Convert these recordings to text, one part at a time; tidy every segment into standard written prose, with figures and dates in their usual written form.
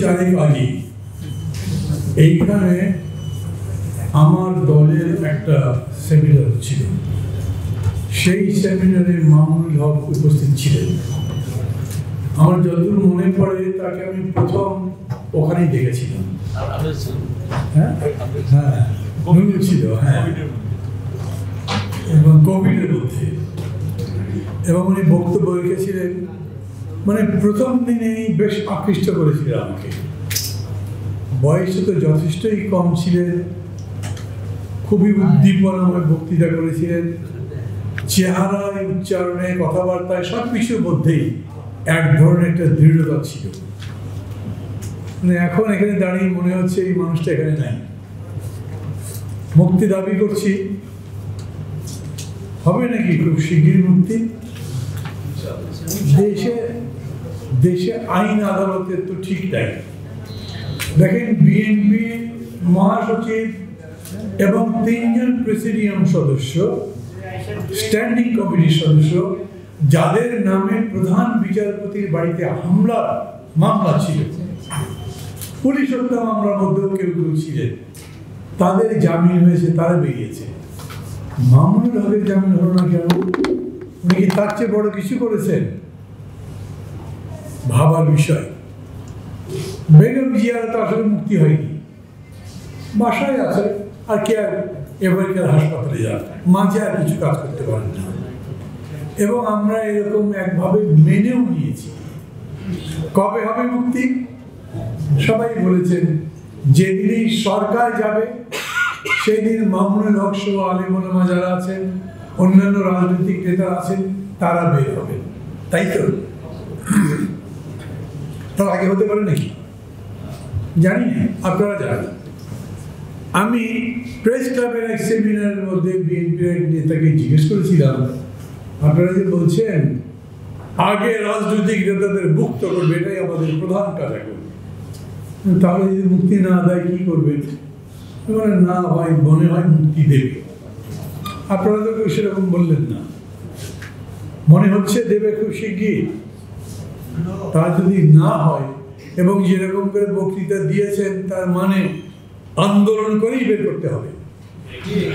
চারেক আগে এইখানে আমার দলের একটা সেমিনার ছিল, সেই সেমিনারে মামুনুল হক উপস্থিত ছিলেন। আমার যতদূর মনে পড়ে তাকে আমি প্রথম ওখানেই দেখেছিলাম। হ্যাঁ হ্যাঁ ছিল, হ্যাঁ, এবং কোভিডের মধ্যে, এবং উনি বক্তব্য রেখেছিলেন। মানে প্রথম দিনেই বেশ আকৃষ্ট করেছিলেন আমাকে। বয়সে তো যথেষ্টই কম ছিলেন, খুবই উদ্দীপনাময় বক্তৃতা করেছিলেন। চেহারায়, উচ্চারণে, কথাবার্তায় সব কিছুর মধ্যেই এক ধরনের একটা দৃঢ়তা ছিল। মানে এখন এখানে দাঁড়িয়ে মনে হচ্ছে এই মানুষটা এখানে নাই। মুক্তি দাবি করছি, হবে নাকি খুব শিগগির মুক্তি? দেশে আইন আদালতের তো ঠিক নাই। দেখেন, বিএনপি মহাসচিব এবং 3 জন প্রেসিডিয়াম সদস্য, স্ট্যান্ডিং কমিটির সদস্য, যাদের নামে প্রধান বিচারপতির বাড়িতে হামলার মামলা ছিল, পুলিশ হত্যা মামলার মধ্যেও কেউ কেউ ছিলেন, তাদের জামিন হয়েছে, তারা বেরিয়েছে। মামুনুল হকের জামিন হলো না কেন? উনি কি তার চেয়ে বড় কিছু করেছেন? ভাবার বিষয়। বেগম জিয়ার তো আসলে মুক্তি হয়নি, বাসায় আছে, আর কে আর আমেরিকার হাসপাতালে যান, মাঝে আর কিছু কাজ করতে পারেন না। এবং আমরা এরকম একভাবে মেনেও নিয়েছি। কবে হবে মুক্তি? সবাই বলেছেন যেদিনই সরকার যাবে সেদিন মামুনুল হক সহ আলেম ওলামা যারা আছেন, অন্যান্য রাজনৈতিক নেতা আছেন, তারা বের হবেন, তাই তো? তার আগে হতে পারে নাকি জানি না, আপনারা জানেন। আমি প্রেস ক্লাবের এক সেমিনারের মধ্যে বিএনপির এক নেতাকে জিজ্ঞেস করেছিলাম, আপনারা যে বলছেন আগে রাজনৈতিক নেতাদের মুক্ত করবে, এটাই আমাদের প্রধান কাজ, এখন তাহলে যদি মুক্তি না দেয় কি করবেন? না হয় মনে হয় মুক্তি দেবে। আপনারা তো কেউ সেরকম বললেন না, মনে হচ্ছে দেবে খুব শিগগির। তা যদি না হয়, এবং যেরকম করে বক্তৃতা দিয়েছেন, তার মানে আন্দোলন করেই বের করতে হবে,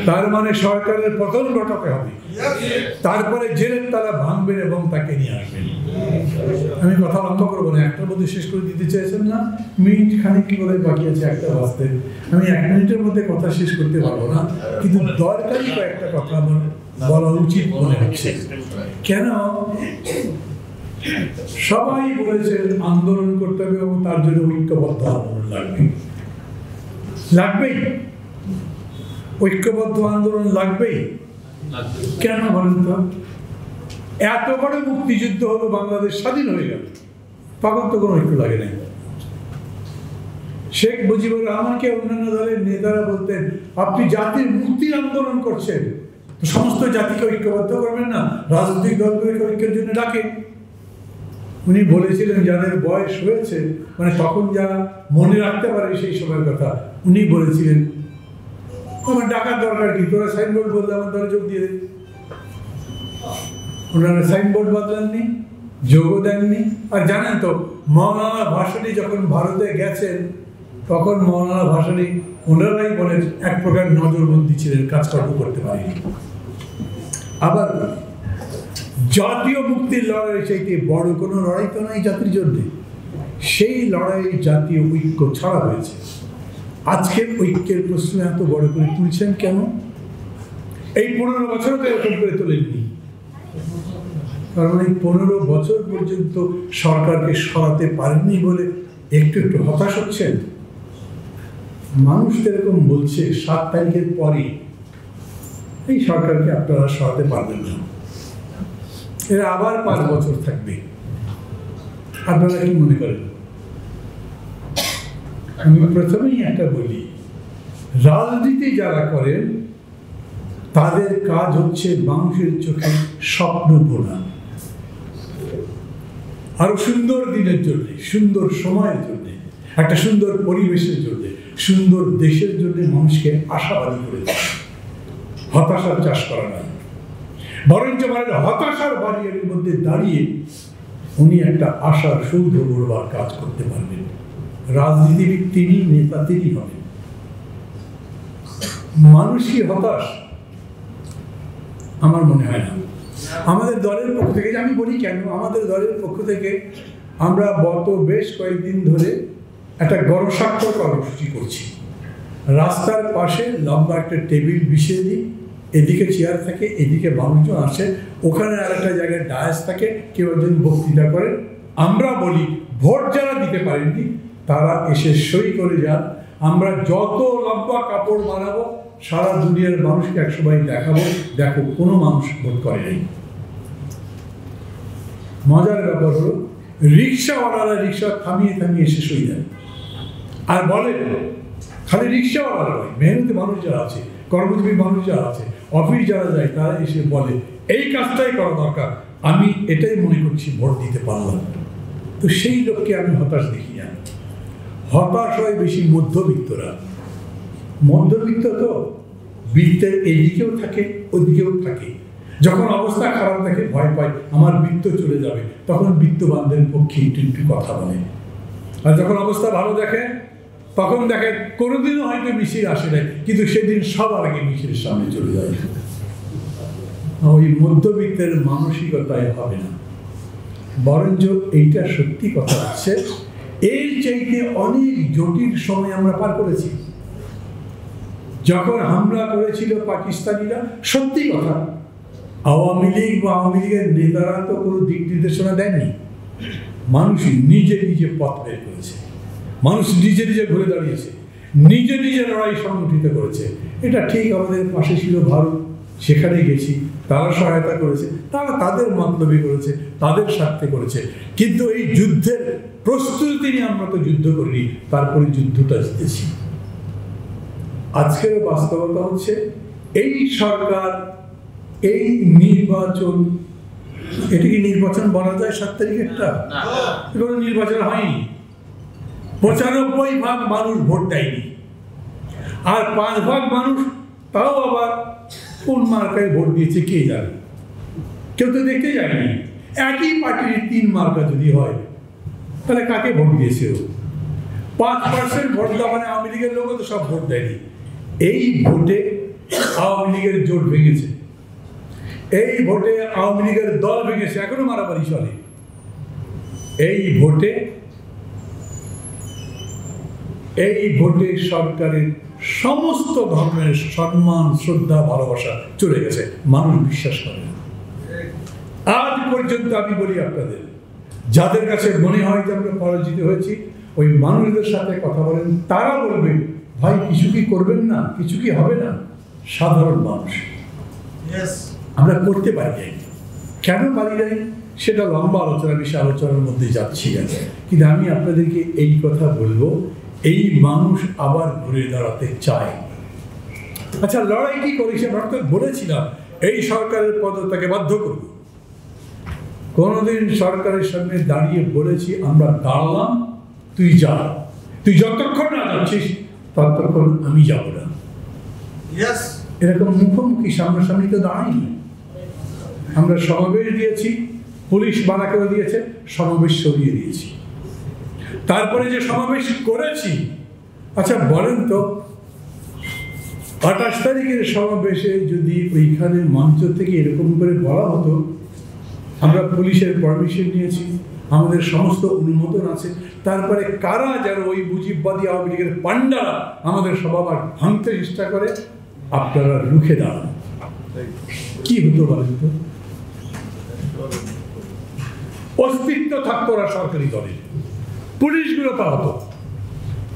তার মানে সরকারের পতন ঘটাতে হবে, তারপরে জেলের তারা ভাঙবেন এবং তাকে নিয়ে আসবেন। আমি কথা লম্বা করবো না, একটার মধ্যে শেষ করে দিতে চাইছেন না, মিনিট খানিক কি বলে বাকি আছে একটা বাজতে। আমি 1 মিনিটের মধ্যে কথা শেষ করতে পারবো না, কিন্তু দরকারি কয়েকটা কথা আমার বলা উচিত মনে হচ্ছে। কেন? সবাই বলেছেন আন্দোলন করতে হবে এবং তার জন্য ঐক্যবদ্ধ আন্দোলন লাগবেই, ঐক্যবদ্ধ আন্দোলন লাগবেই। কেন বলেন তো? এত বড় মুক্তিযুদ্ধ হলো, বাংলাদেশ স্বাধীন হয়ে গেল, তখন তো কোনো ঐক্য লাগে নাই। শেখ মুজিবুর রহমানকে অন্যান্য দলের নেতারা বলতেন, আপনি জাতির মুক্তির আন্দোলন করছেন, তো সমস্ত জাতিকে ঐক্যবদ্ধ করবেন না, রাজনৈতিক দলগুলোকে ঐক্যের জন্য ডাকে। উনি বলেছিলেন যাদের বয়স হয়েছে, মানে তখন যারা মনে রাখতে পারে সেই সময়ের কথা, উনি বলেছিলেন আমার ডাকার দরকার কি, তোরা সাইনবোর্ড বললে আমার দলে যোগ দিয়ে দেন। ওনারা সাইনবোর্ড বদলাননি, যোগও দেননি। আর জানেন তো, মৌলানা ভাসানী যখন ভারতে গেছেন, তখন মৌলানা ভাসানী ওনারাই বলেন এক প্রকার নজরবন্দি ছিলেন, কাজকর্ম করতে পারেনি। আবার জাতীয় মুক্তির লড়াই চাইতে বড় কোনো লড়াই তো নাই জাতির জন্যে। সেই লড়াই জাতীয় ঐক্য ছাড়া হয়েছে। আজকের ঐক্যের প্রশ্ন এত বড় করে তুলছেন কেন? এই 15 বছরও তো এরকম করে তোলেননি। কারণ এই 15 বছর পর্যন্ত সরকারকে সরাতে পারেননি বলে একটু একটু হতাশ হচ্ছেন। মানুষ এরকম বলছে 7 তারিখের পরে এই সরকারকে আপনারা সরাতে পারবেন না, এরা আবার 5 বছর থাকবে। আপনারা কি মনে করেন? আমি প্রথমেই একটা বলি, রাজনীতি যারা করেন তাদের কাজ হচ্ছে মানুষের চোখে স্বপ্ন বোনা, আরো সুন্দর দিনের জন্য, সুন্দর সময়ের জন্য, একটা সুন্দর পরিবেশের জন্য, সুন্দর দেশের জন্য মানুষকে আশাবাদী করে দেয়। হতাশার চাষ করা না, বরঞ্চ মানে হতাশার বাড়ির মধ্যে দাঁড়িয়ে উনি একটা আশার সৌধ গড়বার কাজ করতে পারবেন। রাজনীতিবিদ তিনি, নেতা তিনি হবেন। মানুষ কি হতাশ? আমার মনে হয় না। আমাদের দলের পক্ষ থেকে, আমি বলি কেন, আমাদের দলের পক্ষ থেকে আমরা গত বেশ কয়েকদিন ধরে একটা গণস্বাক্ষর কর্মসূচি করছি। রাস্তার পাশে লম্বা একটা টেবিল বিছিয়ে দিই, এদিকে চেয়ার থাকে, এদিকে মানুষজন আসে, ওখানে আর একটা জায়গায় ডায়াস থাকে, কেউ একজন বক্তৃতা করেন। আমরা বলি ভোট যারা দিতে পারেননি তারা এসে সই করে যান। আমরা যত লম্বা কাপড় বানাবো সারা দুনিয়ার মানুষকে একসময় দেখাবো, দেখো কোনো মানুষ ভোট করে নাই। মজার ব্যাপার হলো রিক্সাওয়ালারা রিক্সা থামিয়ে থামিয়ে এসে সই দেন আর বলে, খালি রিক্সাওয়ালারা নয়, মেহনতি মানুষ যারা আছে, কর্মজীবী মানুষ যারা আছে, অফিস যারা যায়, তারা এসে বলে এই কাজটাই করা দরকার, আমি এটাই মনে করছি ভোট দিতে পারলাম। তো সেই লোককে আমি হতাশ দেখি না। হতাশ হয় বেশি মধ্যবিত্তরা। মধ্যবিত্ত তো বৃত্তের এদিকেও থাকে, ওদিকেও থাকে। যখন অবস্থা খারাপ দেখে ভয় পায় আমার বৃত্ত চলে যাবে, তখন বৃত্তবানদের পক্ষে একটু একটু কথা বলে। আর যখন অবস্থা ভালো দেখে তখন দেখে কোনোদিনও হয়তো মিছিল আসে নাই, কিন্তু সেদিন সবার আগে মিছিলের সামনে চলে যায়। ওই মধ্যবিত্তের মানসিকতায় হবে না। বরঞ্চ এইটা সত্যি কথা হচ্ছে, এর চাইতে অনেক জটিল সময় আমরা পার করেছি। যখন হামলা করেছিল পাকিস্তানিরা, সত্যি কথা, আওয়ামী লীগ বা আওয়ামী লীগের নেতারা তো কোনো দিক নির্দেশনা দেননি। মানুষ নিজে নিজে পথ বের করেছে, মানুষ নিজে নিজে ঘুরে দাঁড়িয়েছে, নিজে নিজে লড়াই সংগঠিত করেছে। এটা ঠিক, আমাদের পাশে ছিল ভারত, সেখানে গেছি, তারা সহায়তা করেছে, তারা তাদের মতলবি করেছে, তাদের স্বার্থে করেছে। কিন্তু এই যুদ্ধের প্রস্তুতি নিয়ে আমরা তো যুদ্ধ করিনি, তারপরে যুদ্ধটা জিতেছি। আজকের বাস্তবতা হচ্ছে এই সরকার, এই নির্বাচন, এটা কি নির্বাচন বলা যায় 7 তারিখেরটা? কোনো নির্বাচন হয়নি। 95% মানুষ ভোট দেয়নি, আর 5% মানুষ তাও আবার কোন মার্কায় ভোট দিয়েছে কে জানে, কেউ তো দেখতে যায়নি। একই পার্টির 3 মার্কা যদি হয় তাহলে কাকে ভোট দিয়েছে? 5% ভোট দেওয়া মানে আওয়ামী লীগের লোকও তো সব ভোট দেয়নি। এই ভোটে আওয়ামী লীগের জোট ভেঙেছে, এই ভোটে আওয়ামী লীগের দল ভেঙেছে, এখনো মারামারি চলে। এই ভোটে সরকারের সমস্ত ধর্মের সম্মান, শ্রদ্ধা, ভালোবাসা চলে গেছে, মানুষ বিশ্বাস করে না। আজ পর্যন্ত আমি বলি আপনাদের, যাদের কাছে মনে হয় যে আমরা পরাজিত হয়েছি, ওই মানুষদের সাথে কথা বলেন, তারা বলবে ভাই কিছু কি করবেন না, কিছু কি হবে না? সাধারণ মানুষ আমরা করতে পারি নাই। কেন পারি নাই সেটা লম্বা আলোচনা, বিশাল আলোচনার মধ্যে যাচ্ছি না, কিন্তু আমি আপনাদেরকে এই কথা বলবো, এই মানুষ আবার ঘুরে দাঁড়াতে চায়। আচ্ছা, লড়াই কি করেছে? আমরা তো বলেছিলাম এই সরকারের পদত্যাগে বাধ্য করব। কোনোদিন সরকারের সামনে দাঁড়িয়ে বলেছি আমরা দাঁড়ালাম, তুই যা, তুই যতক্ষণ না যাচ্ছিস ততক্ষণ আমি যাব না। এরকম মুখোমুখি সামনাসামনি তো দাঁড়াইনি। আমরা সমাবেশ দিয়েছি, পুলিশ বাধা করে দিয়েছে, সমাবেশ সরিয়ে দিয়েছি। তারপরে যে সমাবেশ করেছি, আচ্ছা বলেন তো 28 তারিখের সমাবেশে যদি ওইখানে মঞ্চ থেকে এরকম করে বলা হতো আমরা পুলিশের পারমিশন নিয়েছি, আমাদের সমস্ত অনুমোদন আছে, তারপরে কারা যারা ওই মুজিববাদী আওয়ামী লীগের পান্ডারা আমাদের সভা ভাঙতে চেষ্টা করে, আপনারা রুখে দাঁড়ান, কি হতো বলেন তো? অস্তিত্ব থাকতো না সরকারি দলের, পুলিশগুলো পাওয়াতো।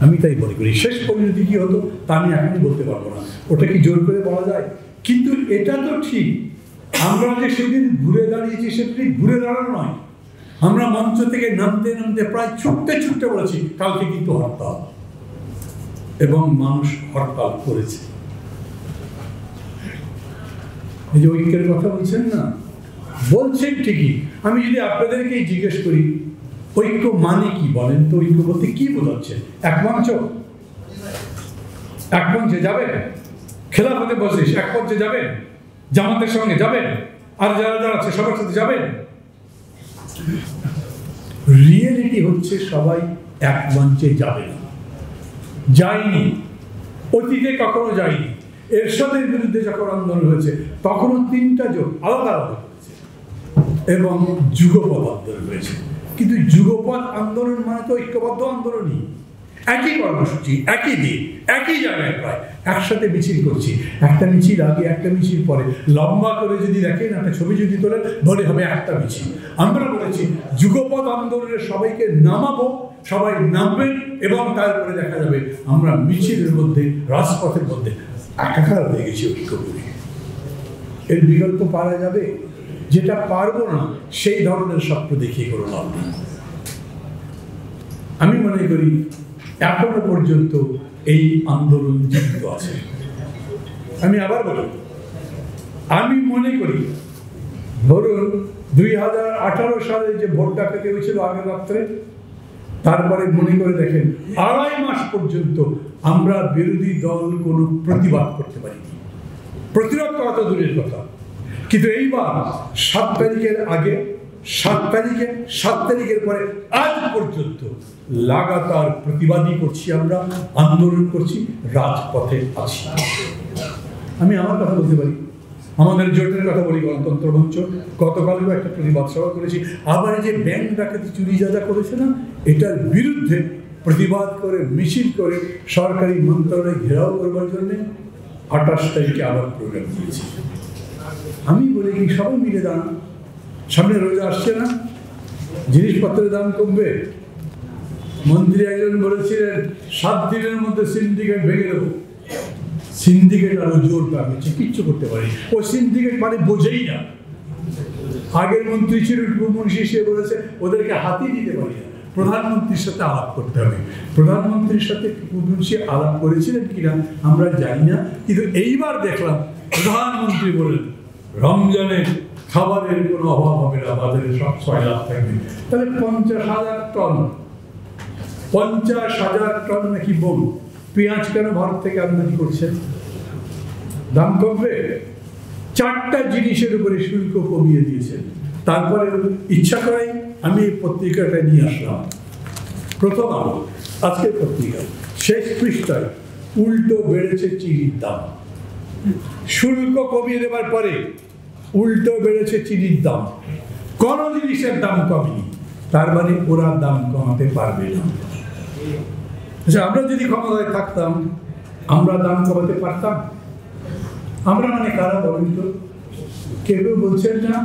আমি তাই মনে করি শেষ পরিণতি কি হতো তা আমি এখনই বলতে পারবো না, ওটা কি জোর করে বলা যায়? কিন্তু এটা তো ঠিক, আমরা যে সেদিন ঘুরে দাঁড়িয়েছি সেটা ঠিক ঘুরে দাঁড়ানো নয়। আমরা মঞ্চ থেকে নামতে নামতে প্রায় ছুটতে ছুটতে বলেছি কালকে কিন্তু হরতাল, এবং মানুষ হরতাল করেছে। এই যে ঐক্যের কথা বলছেন না, বলছেন ঠিকই। আমি যদি আপনাদেরকে জিজ্ঞেস করি ঐক্য মানে কি বলেন তো, ঐক্য বলতে কি বোঝাচ্ছে? এক মঞ্চে যাবেন, খেলাফতে বসিস এক মঞ্চে যাবেন, জামাতের সঙ্গে যাবেন, আর যারা যারা আছে সবার সাথে যাবেন। রিয়েলিটি হচ্ছে সবাই এক মঞ্চে যাবে না, যায়নি, অতীতে কখনো যায়নি। এরশাদের বিরুদ্ধে যখন আন্দোলন হয়েছে তখনও 3টা জোট আলাদা আলাদা হয়েছে এবং যুগপৎ আন্দোলন হয়েছে। কিন্তু যুগপৎ আন্দোলন মানে তো ঐক্যবদ্ধ আন্দোলনই, একই কর্মসূচি, একই দিন, একই জায়গায় প্রায় একসাথে মিছিল করছি। একটা মিছিল আগে, একটা মিছিল পরে, লম্বা করে যদি দেখেন, একটা ছবি যদি তোলেন, মনে হবে একটা মিছিল। আমরা বলেছি যুগপৎ আন্দোলনে সবাইকে নামাবো, সবাই নামবেন এবং তারপরে দেখা যাবে আমরা মিছিলের মধ্যে, রাজপথের মধ্যে একাকার হয়ে গেছি ঐক্য করে। এর বিকল্প পারা যাবে? যেটা পারবো না সেই ধরনের স্বপ্ন দেখিয়ে কোনো লাভ নেই। আমি মনে করি এখনো পর্যন্ত এই আন্দোলন জীবিত আছে। আমি আবার বলি, আমি মনে করি ধরুন 2018 সালে যে ভোট ডাকাতি হয়েছিল আগের রাত্রে, তারপরে মনে করে দেখেন 2.5 মাস পর্যন্ত আমরা বিরোধী দল কোনো প্রতিবাদ করতে পারিনি। প্রতিরোধ করা তো দূরের কথা, কিন্তু এইবার 7 তারিখের আগে, 7 তারিখের পরে আজ পর্যন্ত লাগাতার প্রতিবাদী করছি, আমরা আন্দোলন করছি, রাজপথে আছি। আমি আমার কথা বলতে পারি, আমাদের জোটের কথা বলি, গণতন্ত্র মঞ্চ গতকালও একটা প্রতিবাদ সভা করেছি। আবার এই যে ব্যাংক ডাকাতি, চুরি যা করেছে না, এটার বিরুদ্ধে প্রতিবাদ করে, মিছিল করে, সরকারি মন্ত্রণালয় ঘেরাও করবার জন্য 28 তারিখে আবার প্রোগ্রাম দিয়েছি। আমি বলি কি, সবাই মিলে দাঁড়ান, সামনে রোজা আসছে না, জিনিসপত্রের দাম কমবে। মন্ত্রী একজন বলেছিলেন 7 দিনের মধ্যে সিন্ডিকেট ভেঙে দেবো। সিন্ডিকেট আরো জোর পাচ্ছে, কিচ্ছু করতে পারি। ও সিন্ডিকেট মানে বোঝেই না। আগের মন্ত্রী ছিল মুন্সি, সে বলেছে ওদেরকে হাতি দিতে পারি না, প্রধানমন্ত্রীর সাথে আলাপ করতে হবে। প্রধানমন্ত্রীর সাথে মুন্সি আলাপ করেছিলেন কিনা আমরা জানি না, কিন্তু এইবার দেখলাম প্রধানমন্ত্রী বলেন রমজানে খাবারের কোনো অভাব হবে না, বাজারে সব 6 লাখ থাকবে। তাহলে 50,000 টন, 50,000 টন নাকি বোম পেঁয়াজ কেন ভারত থেকে আমদানি করছেন? দাম কমবে? 4টা জিনিসের উপরে শুল্ক কমিয়ে দিয়েছেন। তারপরে ইচ্ছা করেই আমি এই পত্রিকাটা নিয়ে আসলাম, প্রথম আলো আজকের পত্রিকা, শেষ পৃষ্ঠায় উল্টো বেড়েছে চিনির দাম। শুল্ক কমিয়ে দেওয়ার পরে উল্টো বেড়েছে চিনির দাম। কোন জিনিসের দাম কমেনি, তার মানে ওরা দাম কমাতে পারবে না। আচ্ছা, আমরা যদি ক্ষমতায় থাকতাম আমরা দাম কমাতে পারতাম? আমরা মানে কারা বলেন তো? কেউ বলছেন না।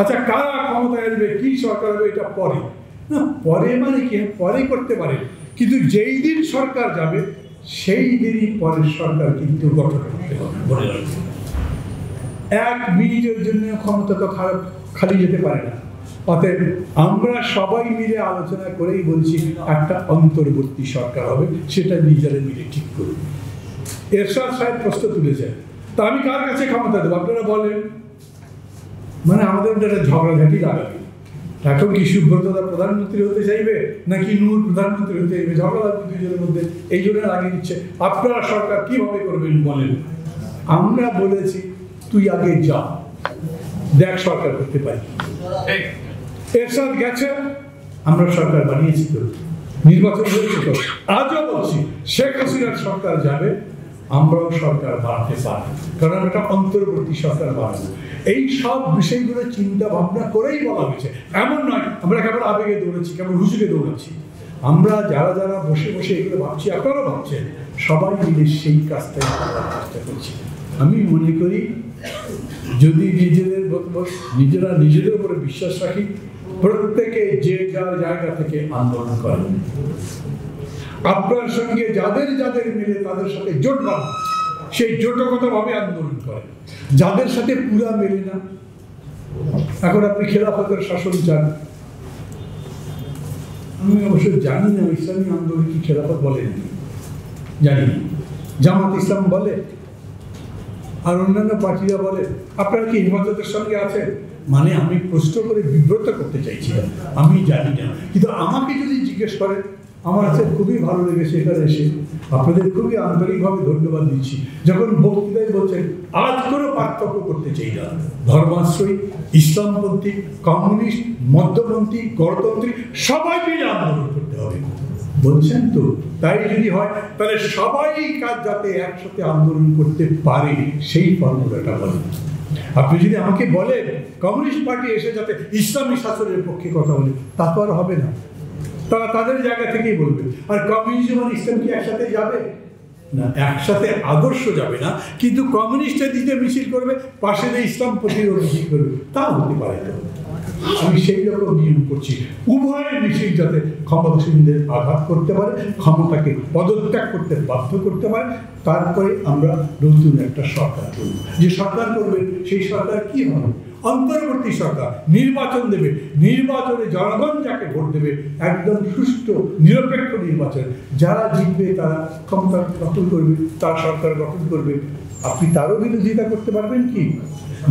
আচ্ছা, কারা ক্ষমতায় আসবে, কি সরকার হবে, এটা পরে না। পরে মানে কি, পরে করতে পারে, কিন্তু যেই দিন সরকার যাবে সেই দিনই পরের সরকার কিন্তু গঠন করতে হবে। বলে রাখবেন, 1 মিনিটের জন্য ক্ষমতা তো খালি যেতে পারে না। অতএব আমরা সবাই মিলে আলোচনা করেই বলছি একটা অন্তর্বর্তী সরকার হবে, সেটা নিজেরা মিলে ঠিক করবে। এরশাদ সাহেব প্রশ্ন তুলেছেন, তা আমি কার কাছে ক্ষমতা দেবো আপনারা বলেন? মানে আমাদের একটা ঝগড়াঝাটি লাগাবে। এখন কি সুব্রতদা প্রধানমন্ত্রী হতে চাইবে নাকি নূর প্রধানমন্ত্রী হতে চাইবে? ঝগড়া লাগবে দুজনের মধ্যে, এই জন্য লাগিয়ে দিচ্ছে। আপনারা সরকার কিভাবে করবেন বলেন? আমরা বলেছি তুই আগে যা, দেখ সরকার করতে পারি। এরশাদ গেছে, আমরা সরকার বানিয়েছি তো, নির্বাচন হয়েছে তো। আজও বলছি শেখ হাসিনার সরকার যাবে, আমরাও সরকার বানাতে পারি, কারণ এটা অন্তর্বর্তী সরকার বানাবো। এই সব বিষয়গুলো চিন্তা ভাবনা করেই বলা হয়েছে। এমন নয় আমরা কেবল আবেগে দৌড়াচ্ছি, কেবল হুজুকে দৌড়াচ্ছি। আমরা যারা যারা বসে বসে এগুলো ভাবছি, আপনারাও ভাবছেন, সবাই মিলে সেই কাজটাই করার চেষ্টা করছি। আমি মনে করি যদি নিজেরা নিজেদের উপরে বিশ্বাস রাখি, প্রত্যেকে যে যার জায়গা থেকে আন্দোলন করেন, আপনার সঙ্গে যাদের যাদের মিলে তাদের সাথে জোট বাঁধেন, সেই জোটগতভাবে আন্দোলন করেন। যাদের সাথে পুরা মেলে না, এখন আপনি খেলাফতের শাসন চান, আমি অবশ্য জানি না ইসলামী আন্দোলন কি খেলাফত বলেন, জানি না। জামাত ইসলাম বলে আর অন্যান্য পার্টিরা বলে, আপনারা কি হেফাজতের সঙ্গে আছেন? মানে আমি প্রশ্ন করে বিব্রত করতে চাইছি, আমি জানি না। কিন্তু আমাকে যদি জিজ্ঞেস করেন, আমার কাছে খুবই ভালো লেগেছে এখানে এসে, আপনাদের খুবই আন্তরিকভাবে ধন্যবাদ দিচ্ছি। যখন বক্তৃতায় বলছেন আজ কোনো পার্থক্য করতে চাই না, ধর্মাশ্রয়ী, ইসলামপন্থী, কমিউনিস্ট, মধ্যপন্থী, গণতন্ত্রী সবাই মিলে আন্দোলন করতে হবে। বলছেন তো? তাই যদি হয় তাহলে সবাই কাজ যাতে একসাথে আন্দোলন করতে পারে সেই ফর্মুলাটা বলেন। আপনি যদি আমাকে বলেন কমিউনিস্ট পার্টি এসে যাতে ইসলামী শাসনের পক্ষে কথা বলে, তা তো আর হবে না। তারা তাদের জায়গা থেকেই বলবে। আর কমিউনিজম আর ইসলাম কি একসাথে যাবে না? একসাথে আদর্শ যাবে না, কিন্তু কমিউনিস্টের দিকে মিছিল করবে, পাশে যে ইসলাম প্রতিরোধ মিছিল করবে, তা হতে পারে না। আমি সেই রকম নিয়ম করছি, উভয় মিছিল যাতে ক্ষমতাসীনদের আঘাত করতে পারে, ক্ষমতাকে পদত্যাগ করতে বাধ্য করতে পারে, তারপরে আমরা নতুন একটা সরকার করব। যে সরকার করবে সেই সরকার কি হবে? অন্তর্বর্তী সরকার, নির্বাচন দেবে, নির্বাচনে জনগণ যাকে ভোট দেবে, একদম সুষ্ঠু নিরপেক্ষ নির্বাচন, যারা জিতবে তারা ক্ষমতা গঠন করবে, তার সরকার গঠন করবে। আপনি তারও বিরোধিতা করতে পারবেন কি?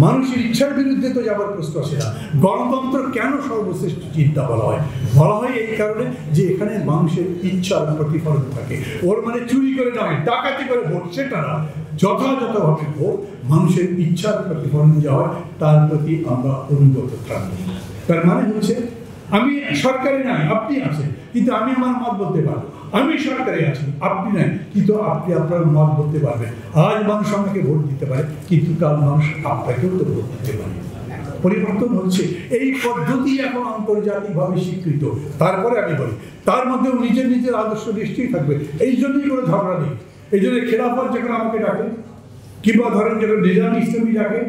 মানুষের ইচ্ছার বিরুদ্ধে তো যাবার প্রশ্ন আসে না। গণতন্ত্র কেন সর্বশ্রেষ্ঠ চিন্তা বলা হয়? বলা হয় এই কারণে যে এখানে মানুষের ইচ্ছার প্রতিফলন থাকে। ওর মানে চুরি করে নয়, ডাকাতি করে ভোট, সেটা না, যথাযথভাবে ভোট, মানুষের ইচ্ছার প্রতিফলন যা হয় তার প্রতি আমরা অনুগত থাকব। তার মানে হচ্ছে আমি সরকারে নাই, আপনি আছেন, কিন্তু আমি আমার মত বলতে পারবো। আমি সরকারে আছি, আপনি নাই, কিন্তু আপনি আপনার মত বলতে পারবেন। আজ মানুষ আমাকে ভোট দিতে পারে, কিন্তু কাল মানুষ আপনাকেও তো ভোট দিতে পারে। পরিবর্তন হচ্ছে, এই পদ্ধতি এখন আন্তর্জাতিকভাবে স্বীকৃত। তারপরে আমি বলি, তার মধ্যেও নিজের নিজের আদর্শ নিশ্চয়ই থাকবে। এই জন্যই কোনো ঝগড়া নেই। এই জন্য খেলাফত যখন আমাকে ডাকে, কিংবা ধরেন যখন নিজামী ইসলামী ডাকে,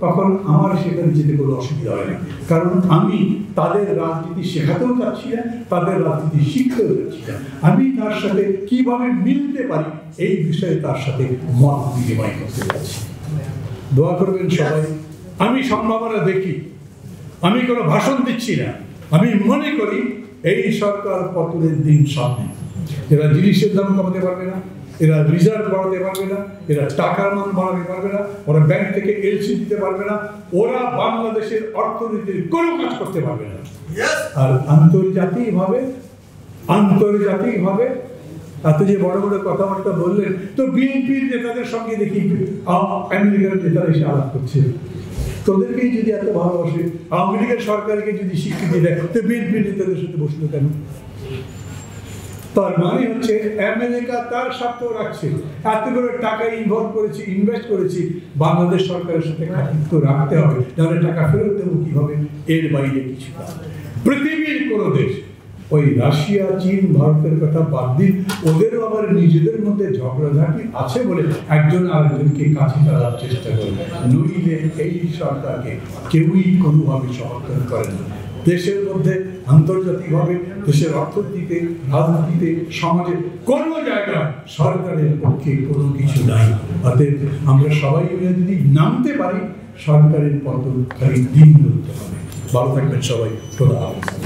তখন আমার সেখানে যেতে কোনো অসুবিধা হয় না। কারণ আমি তাদের রাজনীতি শেখাতেও যাচ্ছি না, তাদের রাজনীতি শিখতেও যাচ্ছি না। আমি তার সাথে কিভাবে মিলতে পারি এই বিষয়ে তার সাথে মত বিনিময় করতে যাচ্ছি। দোয়া করবেন সবাই। আমি সম্ভাবনা দেখি, আমি কোনো ভাষণ দিচ্ছি না। আমি মনে করি এই সরকার পতনের দিন সামনে। এরা জিনিসের দাম কমাতে পারবে না, এরা রিজার্ভ বাড়াতে পারবে না, এরা টাকার মান বাড়াতে পারবে না, ওরা ব্যাংক থেকে এলসি দিতে পারবে না, ওরা বাংলাদেশের অর্থনীতির কোনো কাজ করতে পারবে না। আর আন্তর্জাতিকভাবে এত যে বড় বড় কথাবার্তা বললেন, তো বিএনপির নেতাদের সঙ্গে দেখি আমেরিকার নেতারা এসে আলাপ করছে। তোদেরকেই যদি এত ভালোবাসে, আওয়ামী লীগের সরকারকে যদি স্বীকৃতি দেয়, তো বিএনপির নেতাদের সাথে বসলো কেন? তার মানে হচ্ছে আমেরিকা তার স্বার্থ রাখছে। এত করে টাকা ইনভেস্ট করেছি, বাংলাদেশ সরকারের সাথে খাতির রাখতে হবে, তাহলে টাকা ফেরত দেবো কিভাবে? এর বাইরে কিছু না। পৃথিবীর কোনো দেশ, ওই রাশিয়া, চীন, ভারতের কথা বাদ দিন, ওদেরও আবার নিজেদের মধ্যে ঝগড়াঝাটি আছে বলে একজন আরেকজনকে কাছে টানার চেষ্টা করবে। নইলে এই সরকারকে কেউই কোনোভাবে সমর্থন করে না। দেশের মধ্যে, আন্তর্জাতিকভাবে, দেশের অর্থনীতিতে, রাজনীতিতে, সমাজে কোনো জায়গায় সরকারের পক্ষে কোনো কিছু নাই। অতএব আমরা সবাই মিলে যদি নামতে পারি, সরকারের পতন খালি দিন বলতে হবে। ভালো থাকবেন সবাই। খোদা হাফেজ।